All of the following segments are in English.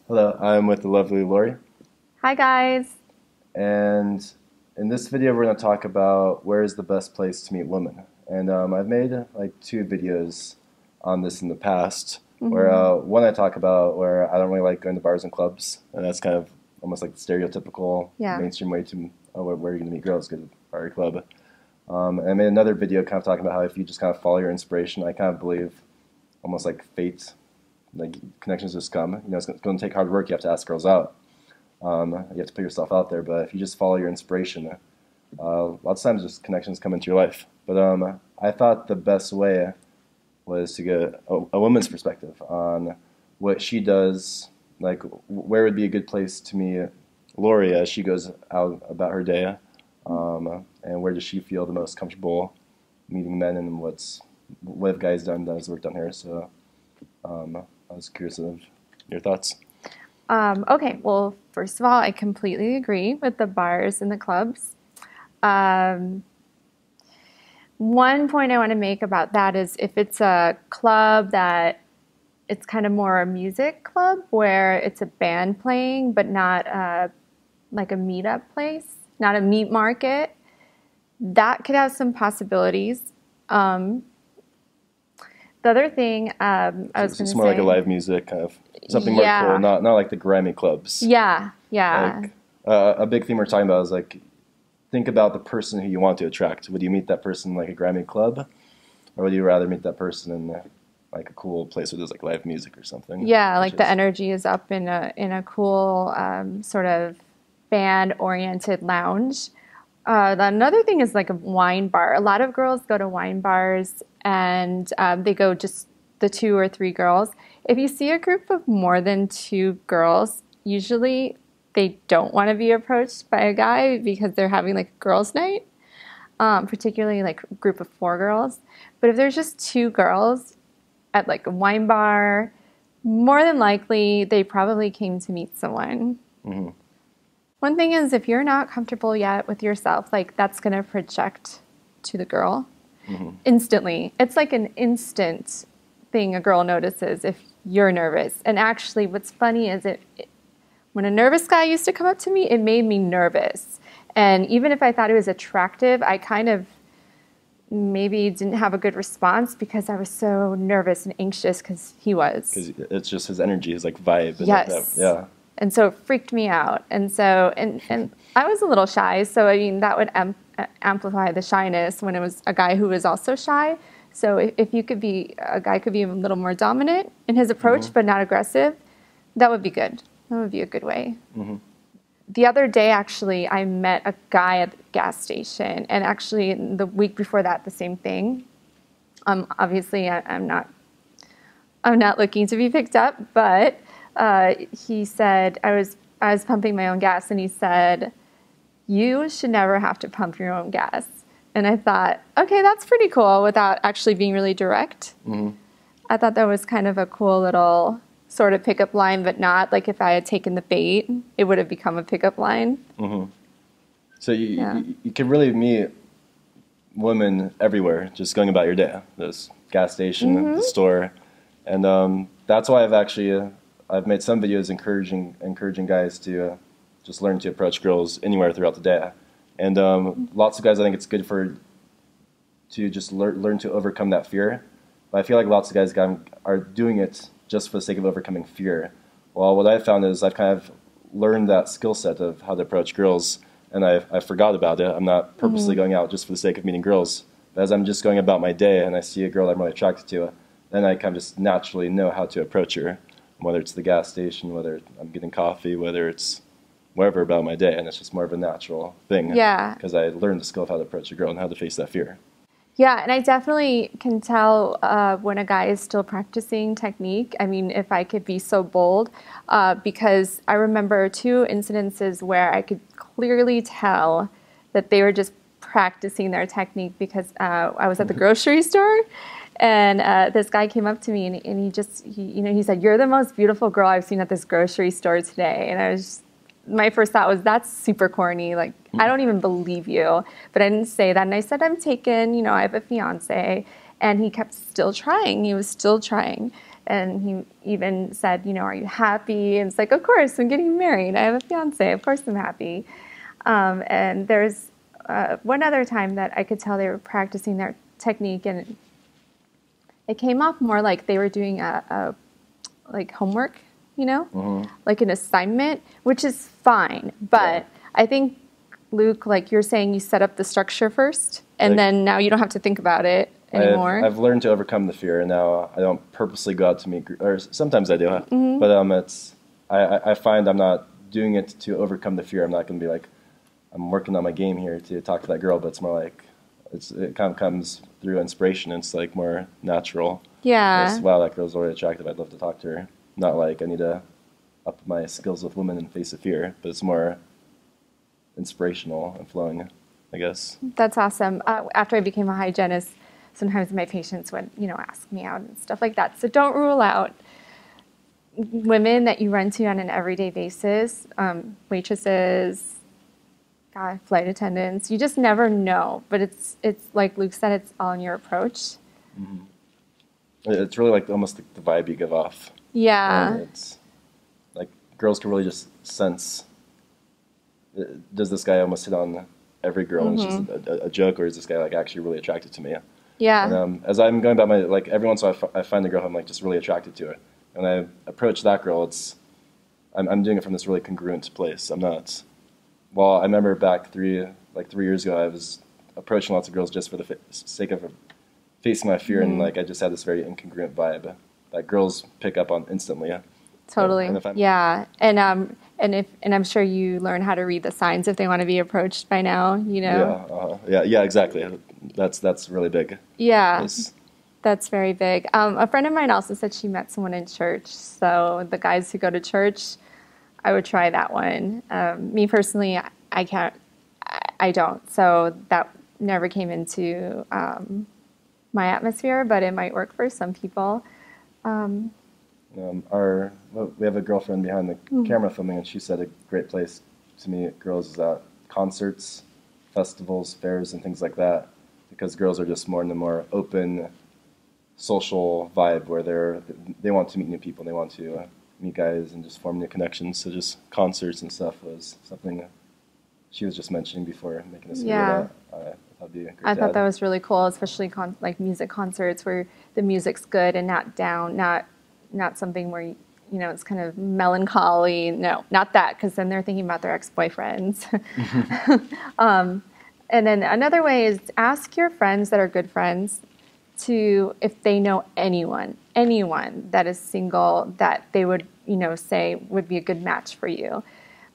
Hello, I'm with the lovely Lorry, Hi guys. and in this video we're going to talk about where is the best place to meet women. And I've made like two videos on this in the past, where one I talk about where I don't really like going to bars and clubs, and that's kind of almost like the stereotypical Yeah. mainstream way to where you're going to meet girls, go to a bar or club. And I made another video kind of talking about how if you just kind of follow your inspiration, I kind of believe almost like fate, like connections just come. You know, it's going to take hard work. You have to ask girls out. You have to put yourself out there. But if you just follow your inspiration, lots of times just connections come into your life. But I thought the best way was to get a woman's perspective on what she does, like where would be a good place to meet Lori as she goes out about her day, and where does she feel the most comfortable meeting men, and what have guys done that has worked on her. So I was curious of your thoughts. Okay, well, first of all, I completely agree with the bars and the clubs. One point I want to make about that is if it's a club that it's kind of more a music club where it's a band playing, but not like a meetup place, not a meat market, that could have some possibilities. The other thing I was going to say, It's more like a live music kind of something more Yeah. cool, not like the grimy clubs. yeah, Like a big theme we're talking about is like think about the person who you want to attract. Would you meet that person in like a grimy club, or would you rather meet that person in like a cool place where there's like live music or something? Yeah, like Which the is- energy is up in a cool sort of band-oriented lounge. Another thing is like a wine bar. A lot of girls go to wine bars and they go just the two or three girls. If you see a group of more than two girls, usually they don't want to be approached by a guy because they're having like a girls' night, particularly like a group of four girls. But if there's just two girls at like a wine bar, more than likely they probably came to meet someone. Mhm. One thing is if you're not comfortable yet with yourself, like that's going to project to the girl instantly. It's like an instant thing a girl notices if you're nervous. And actually what's funny is when a nervous guy used to come up to me, it made me nervous. And even if I thought he was attractive, I kind of maybe didn't have a good response because I was so nervous and anxious because he was. Because it's just his energy, his like vibe. And Yes. yeah. And so it freaked me out. And so, and I was a little shy. So, I mean, that would amplify the shyness when it was a guy who was also shy. So if you could be, a guy could be a little more dominant in his approach, but not aggressive, that would be good. That would be a good way. The other day, actually, I met a guy at the gas station. And actually, the week before that, the same thing. Obviously, I'm not looking to be picked up, but he said, I was pumping my own gas, and he said, "You should never have to pump your own gas." And I thought, okay, that's pretty cool without actually being really direct. I thought that was kind of a cool little sort of pickup line, but not like if I had taken the bait, it would have become a pickup line. So you can really meet women everywhere, just going about your day. This gas station, the store, and that's why I've made some videos encouraging guys to just learn to approach girls anywhere throughout the day. And lots of guys, I think it's good to just learn to overcome that fear. But I feel like lots of guys are doing it just for the sake of overcoming fear. Well, what I've found is I've kind of learned that skill set of how to approach girls, and I forgot about it. I'm not purposely going out just for the sake of meeting girls. But as I'm just going about my day and I see a girl that I'm really attracted to, then I kind of just naturally know how to approach her, whether it's the gas station, whether I'm getting coffee, whether it's wherever about my day, and it's just more of a natural thing. Yeah. Because I learned the skill of how to approach a girl and how to face that fear. Yeah, and I definitely can tell when a guy is still practicing technique. I mean, if I could be so bold, because I remember two incidences where I could clearly tell that they were just practicing their technique because I was at the grocery store, and this guy came up to me and he said, "You're the most beautiful girl I've seen at this grocery store today," and I was just, my first thought was, that's super corny. Like, I don't even believe you. But I didn't say that. And I said, I'm taken, I have a fiance. And he kept still trying. He was still trying. And he even said, you know, are you happy? And it's like, of course, I'm getting married. I have a fiance. Of course I'm happy. And there's one other time that I could tell they were practicing their technique, and it came off more like they were doing a like homework, you know, like an assignment, which is fine. But I think, Luke, like you're saying, you set up the structure first, and then now you don't have to think about it anymore. I've learned to overcome the fear, and now I don't purposely go out to meet, or sometimes I do, but I find I'm not doing it to overcome the fear. I'm not going to be like, I'm working on my game here to talk to that girl, but it's more like, it kind of comes through inspiration. It's like more natural. Yeah. It's, wow, that girl's already attractive. I'd love to talk to her. Not like I need to up my skills with women and face of fear, but it's more inspirational and flowing, I guess. That's awesome. After I became a hygienist, sometimes my patients would, you know, ask me out and stuff like that. So don't rule out women that you run to on an everyday basis, waitresses, flight attendants. You just never know. But it's like Luke said, it's all in your approach. It's really like almost the vibe you give off. Yeah. And it's like girls can really just sense, does this guy almost hit on every girl and it's just a joke, or is this guy like actually really attracted to me? Yeah. And as I'm going about my, like every once in a while I find the girl I'm like just really attracted to her. And I approach that girl, I'm doing it from this really congruent place. I'm not, well, I remember back 3 years ago, I was approaching lots of girls just for the sake of facing my fear, and like I just had this very incongruent vibe that girls pick up on instantly. Totally. And yeah. And I'm sure you learn how to read the signs if they want to be approached by now, you know? Yeah, exactly. That's really big. Yeah. That's very big. A friend of mine also said she met someone in church. So the guys who go to church, I would try that one. Me personally, I don't. So that never came into my atmosphere, but it might work for some people. We have a girlfriend behind the camera filming, and she said a great place to meet girls is at concerts, festivals, fairs, and things like that, because girls are just more in the more open, social vibe where they want to meet new people, they want to meet guys and just form new connections. So just concerts and stuff was something she was just mentioning before making this video. I thought that was really cool, especially like music concerts where the music's good and not down, not something where you know it's kind of melancholy. No, not that, because then they're thinking about their ex-boyfriends. And then another way is ask your friends that are good friends to, if they know anyone that is single that they would, you know, say would be a good match for you.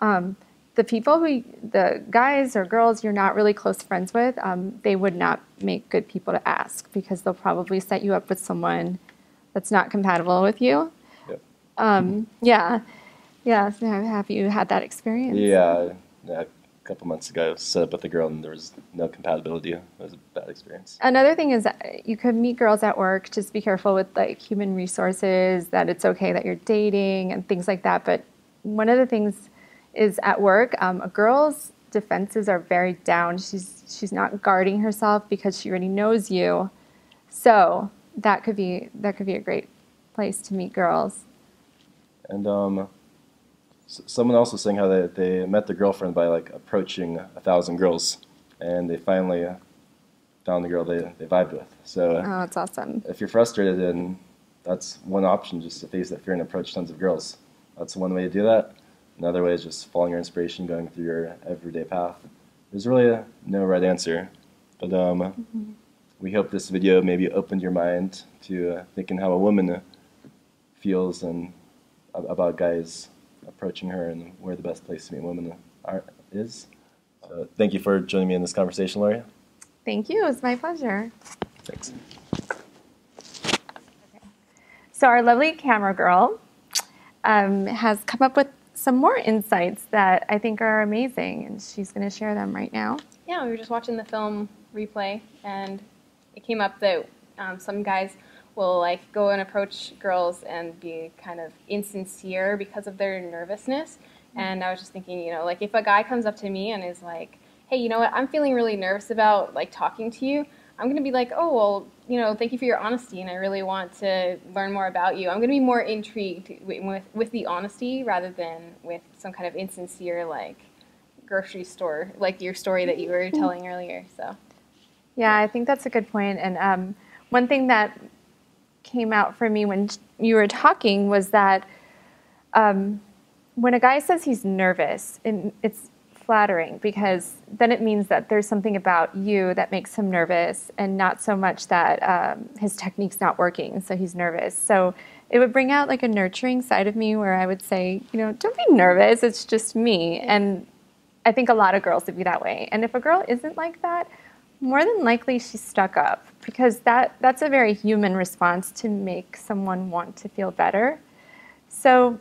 The guys or girls you're not really close friends with, they would not make good people to ask, because they'll probably set you up with someone that's not compatible with you. Yep. Yeah. So have you had that experience? Yeah. A couple months ago, I was set up with a girl and there was no compatibility. It was a bad experience. Another thing is that you could meet girls at work. Just be careful with like human resources, that it's okay that you're dating and things like that. But one of the things is at work, a girl's defenses are very down. She's not guarding herself because she already knows you. So that could be a great place to meet girls. And someone else was saying how they met the girlfriend by like approaching 1,000 girls, and they finally found the girl they vibed with. So that's awesome. If you're frustrated, then that's one option, just to face that fear and approach tons of girls. That's one way to do that. Another way is just following your inspiration, going through your everyday path. There's really no right answer, but we hope this video maybe opened your mind to thinking how a woman feels and about guys approaching her and where the best place to meet women is. So thank you for joining me in this conversation, Lorry. Thank you. It was my pleasure. Thanks. Okay. So our lovely camera girl has come up with some more insights that I think are amazing, and she's going to share them right now. Yeah, we were just watching the film replay, and it came up that some guys will like go and approach girls and be kind of insincere because of their nervousness. And I was just thinking, you know, like if a guy comes up to me and is like, hey, you know what, I'm feeling really nervous about like talking to you, I'm going to be like, oh, well, you know, thank you for your honesty, and I really want to learn more about you. I'm going to be more intrigued with the honesty rather than with some kind of insincere, like, grocery store, like your story that you were telling earlier. So, yeah, I think that's a good point. And one thing that came out for me when you were talking was that when a guy says he's nervous, it's flattering because then it means that there's something about you that makes him nervous and not so much that his technique's not working, so he's nervous. So it would bring out like a nurturing side of me where I would say, you know, don't be nervous, it's just me. And I think a lot of girls would be that way. And if a girl isn't like that, more than likely she's stuck up because that's a very human response to make someone want to feel better. So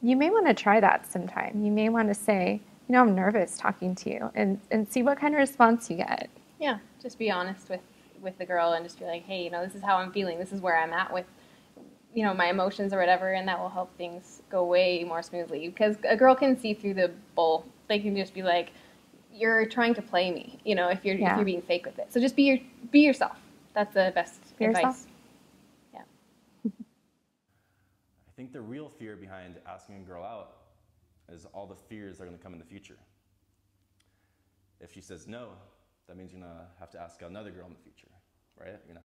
you may want to try that sometime. You may want to say, you know, I'm nervous talking to you and see what kind of response you get. Yeah, just be honest with the girl and just be like, hey, you know, this is how I'm feeling. This is where I'm at with, you know, my emotions or whatever, and that will help things go way more smoothly. Because a girl can see through the bull. They can just be like, you're trying to play me, you know, if you're being fake with it. So just be yourself. That's the best advice. Yourself? Yeah. I think the real fear behind asking a girl out is all the fears that are going to come in the future. If she says no, that means you're going to have to ask out another girl in the future, right? You're going to